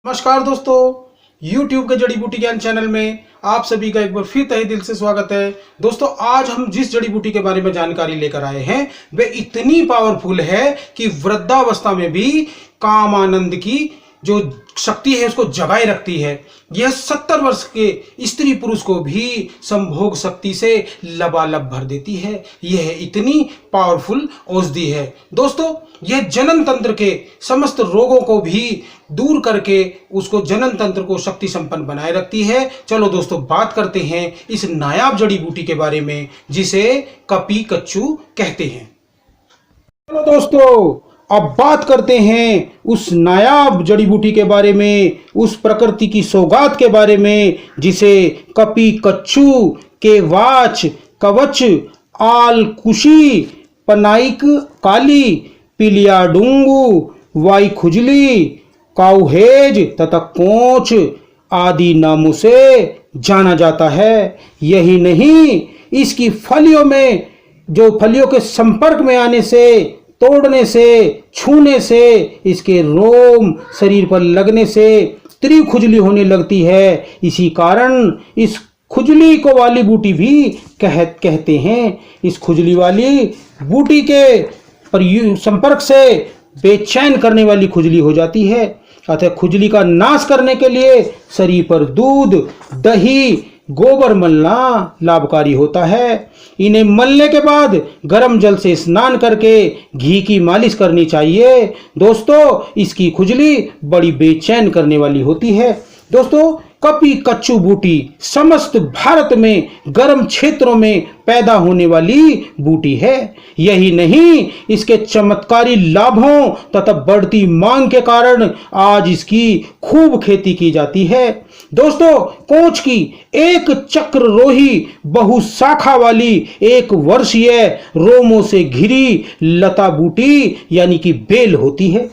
नमस्कार दोस्तों, YouTube के जड़ी बूटी ज्ञान चैनल में आप सभी का एक बार फिर तहे दिल से स्वागत है। दोस्तों, आज हम जिस जड़ी बूटी के बारे में जानकारी लेकर आए हैं वे इतनी पावरफुल है कि वृद्धावस्था में भी काम आनंद की जो शक्ति है उसको जगाए रखती है। यह 70 वर्ष के स्त्री पुरुष को भी संभोग शक्ति से लबालब भर देती है। यह इतनी पावरफुल औषधि है। दोस्तों, यह जनन तंत्र के समस्त रोगों को भी दूर करके उसको जनन तंत्र को शक्ति संपन्न बनाए रखती है। चलो दोस्तों, बात करते हैं इस नायाब जड़ी बूटी के बारे में जिसे कपी कच्चू कहते हैं। चलो दोस्तों, अब बात करते हैं उस नायाब जड़ी बूटी के बारे में, उस प्रकृति की सौगात के बारे में जिसे कपी कच्चू के वाच कवच आल कुशी पनाइक काली पिलिया डूंगू वाई खुजली काउहेज तथा कोंच आदि नामों से जाना जाता है। यही नहीं, इसकी फलियों में जो फलियों के संपर्क में आने से, तोड़ने से, छूने से, इसके रोम शरीर पर लगने से तीव्र खुजली होने लगती है। इसी कारण इस खुजली को वाली बूटी भी कहते हैं। इस खुजली वाली बूटी के संपर्क से बेचैन करने वाली खुजली हो जाती है। अतः खुजली का नाश करने के लिए शरीर पर दूध, दही, गोबर मलना लाभकारी होता है। इन्हें मलने के बाद गर्म जल से स्नान करके घी की मालिश करनी चाहिए। दोस्तों, इसकी खुजली बड़ी बेचैन करने वाली होती है। दोस्तों, कपी कच्चू बूटी समस्त भारत में गर्म क्षेत्रों में पैदा होने वाली बूटी है। यही नहीं, इसके चमत्कारी लाभों तथा बढ़ती मांग के कारण आज इसकी खूब खेती की जाती है। दोस्तों, कोंच की एक चक्ररोही बहुशाखा वाली एक वर्षीय रोमों से घिरी लता बूटी यानी कि बेल होती है।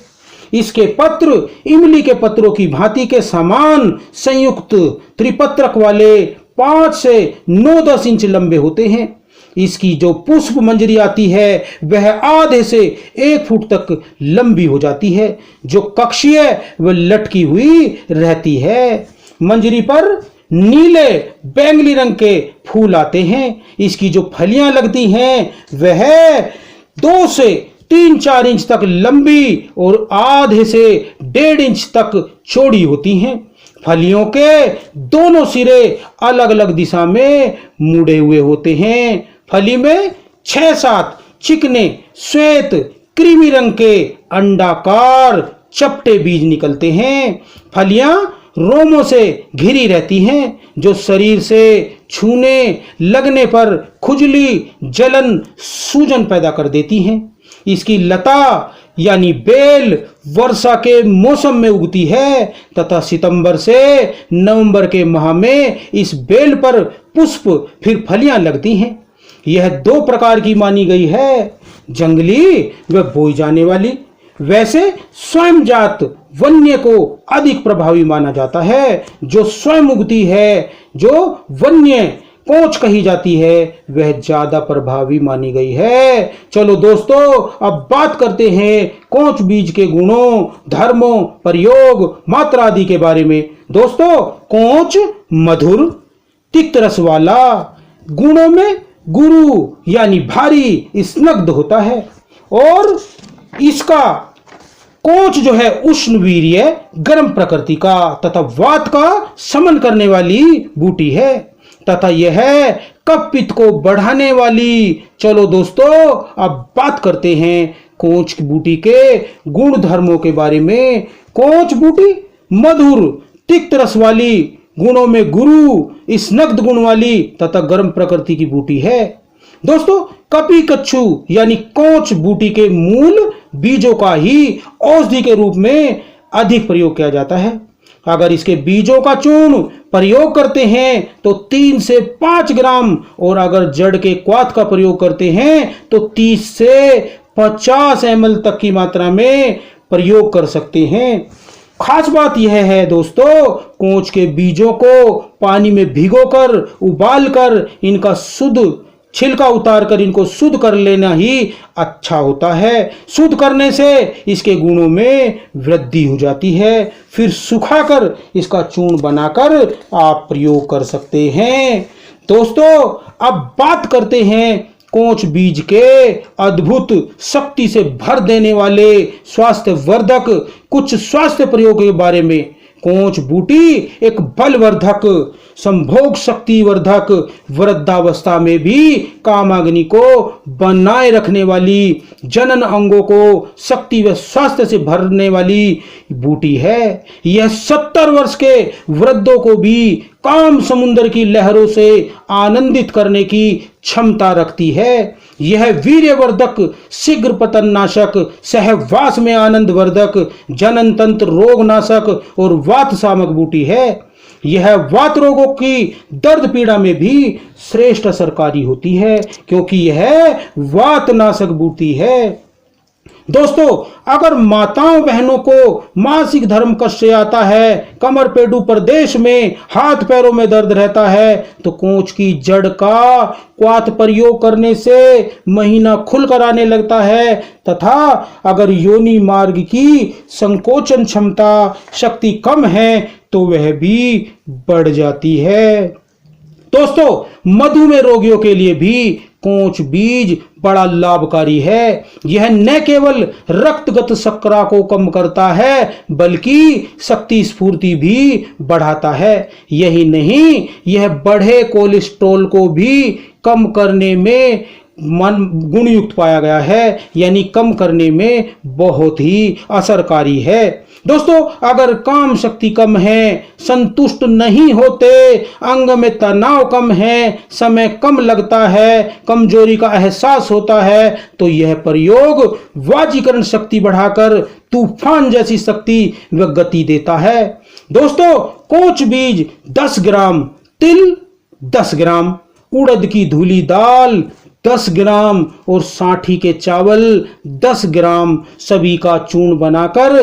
इसके पत्र इमली के पत्रों की भांति के समान संयुक्त त्रिपत्रक वाले 5 से 9-10 इंच लंबे होते हैं। इसकी जो पुष्प मंजरी आती है वह आधे से 1 फुट तक लंबी हो जाती है, जो कक्षीय व लटकी हुई रहती है। मंजरी पर नीले बैंगनी रंग के फूल आते हैं। इसकी जो फलियां लगती हैं वह 2 से 3-4 इंच तक लंबी और आधे से 1.5 इंच तक चौड़ी होती हैं। फलियों के दोनों सिरे अलग अलग दिशा में मुड़े हुए होते हैं। फली में 6-7 चिकने श्वेत क्रीमी रंग के अंडाकार चपटे बीज निकलते हैं। फलियां रोमों से घिरी रहती हैं, जो शरीर से छूने लगने पर खुजली, जलन, सूजन पैदा कर देती हैं। इसकी लता यानी बेल वर्षा के मौसम में उगती है तथा सितंबर से नवंबर के माह में इस बेल पर पुष्प फिर फलियां लगती हैं। यह 2 प्रकार की मानी गई है, जंगली व बोई जाने वाली। वैसे स्वयं जात वन्य को अधिक प्रभावी माना जाता है। जो स्वयं उगती है, जो वन्य कोंच कही जाती है, वह ज्यादा प्रभावी मानी गई है। चलो दोस्तों, अब बात करते हैं कोंच बीज के गुणों, धर्मों, प्रयोग, मात्रा आदि के बारे में। दोस्तों, कोंच मधुर, तिक्त रस वाला, गुणों में गुरु यानी भारी, स्निग्ध होता है और इसका कोंच जो है उष्ण वीर्य, गर्म प्रकृति का तथा वात का शमन करने वाली बूटी है तथा यह कफ पित्त को बढ़ाने वाली। चलो दोस्तों, अब बात करते हैं कोंच की बूटी के गुण धर्मों के बारे में। कोंच बूटी मधुर, तिक्त रस वाली, गुणों में गुरु, स्निग्ध गुण वाली तथा गर्म प्रकृति की बूटी है। दोस्तों, कपी कच्चू यानी कोंच बूटी के मूल बीजों का ही औषधि के रूप में अधिक प्रयोग किया जाता है। अगर इसके बीजों का चूर्ण प्रयोग करते हैं तो 3 से 5 ग्राम, और अगर जड़ के क्वाथ का प्रयोग करते हैं तो 30 से 50 ml तक की मात्रा में प्रयोग कर सकते हैं। खास बात यह है दोस्तों, कोंच के बीजों को पानी में भिगोकर उबालकर इनका शुद्ध छिलका उतार कर इनको शुद्ध कर लेना ही अच्छा होता है। शुद्ध करने से इसके गुणों में वृद्धि हो जाती है। फिर सुखाकर इसका चूर्ण बनाकर आप प्रयोग कर सकते हैं। दोस्तों, अब बात करते हैं कोंच बीज के अद्भुत शक्ति से भर देने वाले स्वास्थ्य वर्धक कुछ स्वास्थ्य प्रयोग के बारे में। कोंच बूटी एक बलवर्धक, संभोग शक्ति वर्धक, वृद्धावस्था में भी कामाग्नि को बनाए रखने वाली, जनन अंगों को शक्ति व स्वास्थ्य से भरने वाली बूटी है। यह 70 वर्ष के वृद्धों को भी काम समुद्र की लहरों से आनंदित करने की क्षमता रखती है। यह वीर्यवर्धक, शीघ्र पतन नाशक, सहवास में आनंद वर्धक, जनन तंत्र रोग नाशक और वात शामक बूटी है। यह वात रोगों की दर्द पीड़ा में भी श्रेष्ठ असरकारी होती है, क्योंकि यह वात नाशक बूटी है। दोस्तों, अगर माताओं बहनों को मासिक धर्म कष्ट आता है, कमर पेडू प्रदेश में हाथ पैरों में दर्द रहता है, तो कोंच की जड़ का क्वाथ प्रयोग करने से महीना खुलकर आने लगता है। तथा अगर योनि मार्ग की संकोचन क्षमता शक्ति कम है तो वह भी बढ़ जाती है। दोस्तों, मधुमेह रोगियों के लिए भी कोंच बीज बड़ा लाभकारी है। यह न केवल रक्तगत शर्करा को कम करता है, बल्कि शक्ति स्फूर्ति भी बढ़ाता है। यही नहीं, यह बढ़े कोलेस्ट्रॉल को भी कम करने में गुणयुक्त पाया गया है, यानी कम करने में बहुत ही असरकारी है। दोस्तों, अगर काम शक्ति कम है, संतुष्ट नहीं होते, अंग में तनाव कम है, समय कम लगता है, कमजोरी का एहसास होता है, तो यह प्रयोग वाजीकरण शक्ति बढ़ाकर तूफान जैसी शक्ति व गति देता है। दोस्तों, कोंच बीज 10 ग्राम, तिल 10 ग्राम, उड़द की धुली दाल 10 ग्राम और साठी के चावल 10 ग्राम सभी का चूर्ण बनाकर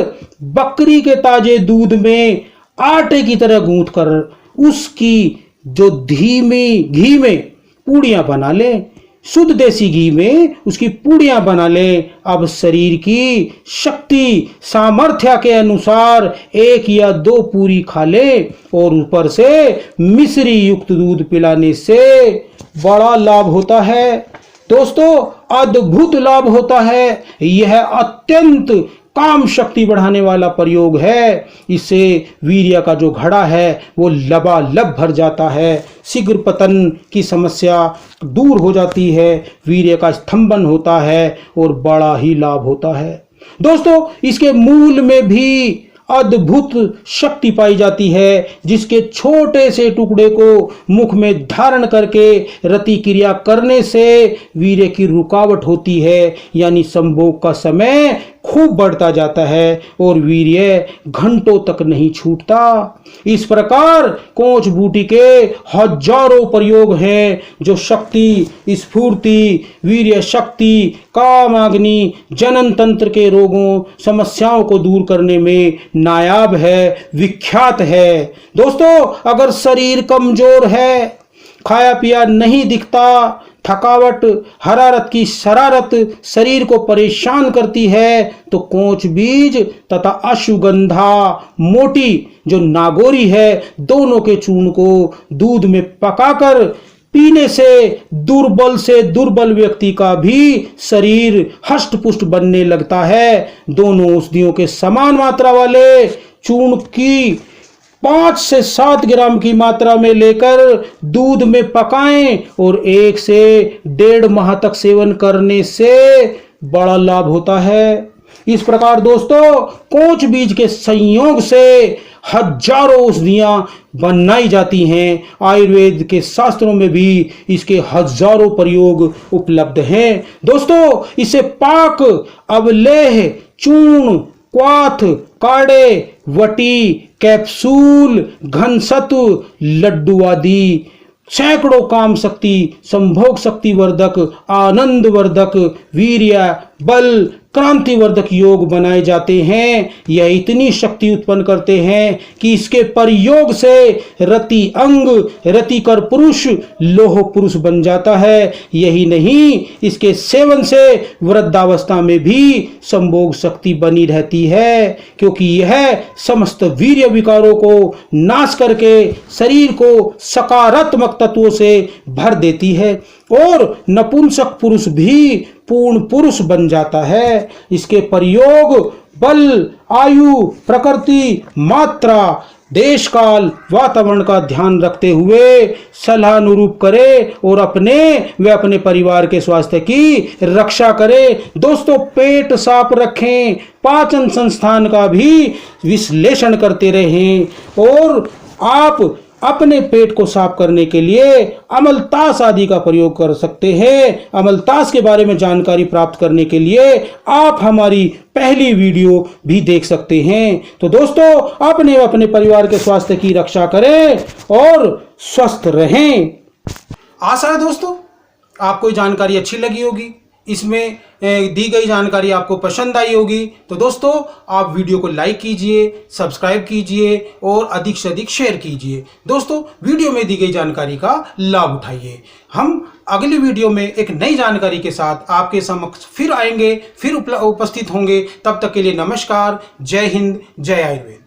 बकरी के ताजे दूध में आटे की तरह गूंथ कर उसकी जो धीमी घी में पूड़ियां बना लें, शुद्ध देसी घी में उसकी पूड़ियां बना लें। अब शरीर की शक्ति सामर्थ्य के अनुसार 1 या 2 पूरी खा लें और ऊपर से मिश्री युक्त दूध पिलाने से बड़ा लाभ होता है। दोस्तों, अद्भुत लाभ होता है। यह अत्यंत काम शक्ति बढ़ाने वाला प्रयोग है। इससे वीर्य का जो घड़ा है वो लबालब भर जाता है, शीघ्र पतन की समस्या दूर हो जाती है, वीर्य का स्तंभन होता है और बड़ा ही लाभ होता है। दोस्तों, इसके मूल में भी अद्भुत शक्ति पाई जाती है, जिसके छोटे से टुकड़े को मुख में धारण करके रति क्रिया करने से वीर्य की रुकावट होती है, यानी संभोग का समय खूब बढ़ता जाता है और वीर्य घंटों तक नहीं छूटता। इस प्रकार कोंच बूटी के हजारों प्रयोग हैं जो शक्ति, स्फूर्ति, वीर्य शक्ति, कामाग्नि, जनन तंत्र के रोगों, समस्याओं को दूर करने में नायाब है, विख्यात है। दोस्तों, अगर शरीर कमजोर है, खाया पिया नहीं दिखता, थकावट, हरारत की शरारत शरीर को परेशान करती है, तो कोंच बीज तथा अश्वगंधा मोटी जो नागोरी है, दोनों के चूर्ण को दूध में पकाकर पीने से दुर्बल व्यक्ति का भी शरीर हष्ट पुष्ट बनने लगता है। दोनों औषधियों के समान मात्रा वाले चूर्ण की 5 से 7 ग्राम की मात्रा में लेकर दूध में पकाएं और 1 से 1.5 माह तक सेवन करने से बड़ा लाभ होता है। इस प्रकार दोस्तों, कोंच बीज के संयोग से हजारों औषधियां बनाई जाती हैं। आयुर्वेद के शास्त्रों में भी इसके हजारों प्रयोग उपलब्ध हैं। दोस्तों, इसे पाक, अवलेह, चूर्ण, क्वाथ, काढ़े, वटी, कैप्सूल, घनसत्व, लड्डू आदि सैकड़ों काम शक्ति, संभोग शक्ति वर्धक, आनंद वर्धक, वीर्य, बल, क्रांतिवर्धक योग बनाए जाते हैं। यह इतनी शक्ति उत्पन्न करते हैं कि इसके प्रयोग से रति अंग रतिकर पुरुष लोह पुरुष बन जाता है। यही नहीं, इसके सेवन से वृद्धावस्था में भी संभोग शक्ति बनी रहती है, क्योंकि यह समस्त वीर्य विकारों को नाश करके शरीर को सकारात्मक तत्वों से भर देती है और नपुंसक पुरुष भी पूर्ण पुरुष बन जाता है। इसके प्रयोग बल, आयु, प्रकृति, मात्रा, देश काल, वातावरण का ध्यान रखते हुए सलाहानुरूप करे और अपने व अपने परिवार के स्वास्थ्य की रक्षा करे। दोस्तों, पेट साफ रखें, पाचन संस्थान का भी विश्लेषण करते रहें और आप अपने पेट को साफ करने के लिए अमलतास आदि का प्रयोग कर सकते हैं। अमलतास के बारे में जानकारी प्राप्त करने के लिए आप हमारी पहली वीडियो भी देख सकते हैं। तो दोस्तों, अपने अपने परिवार के स्वास्थ्य की रक्षा करें और स्वस्थ रहें। आशा है दोस्तों आपको जानकारी अच्छी लगी होगी, इसमें दी गई जानकारी आपको पसंद आई होगी। तो दोस्तों, आप वीडियो को लाइक कीजिए, सब्सक्राइब कीजिए और अधिक से अधिक शेयर कीजिए। दोस्तों, वीडियो में दी गई जानकारी का लाभ उठाइए। हम अगली वीडियो में एक नई जानकारी के साथ आपके समक्ष फिर आएंगे, फिर उपस्थित होंगे। तब तक के लिए नमस्कार। जय हिंद, जय आयुर्वेद।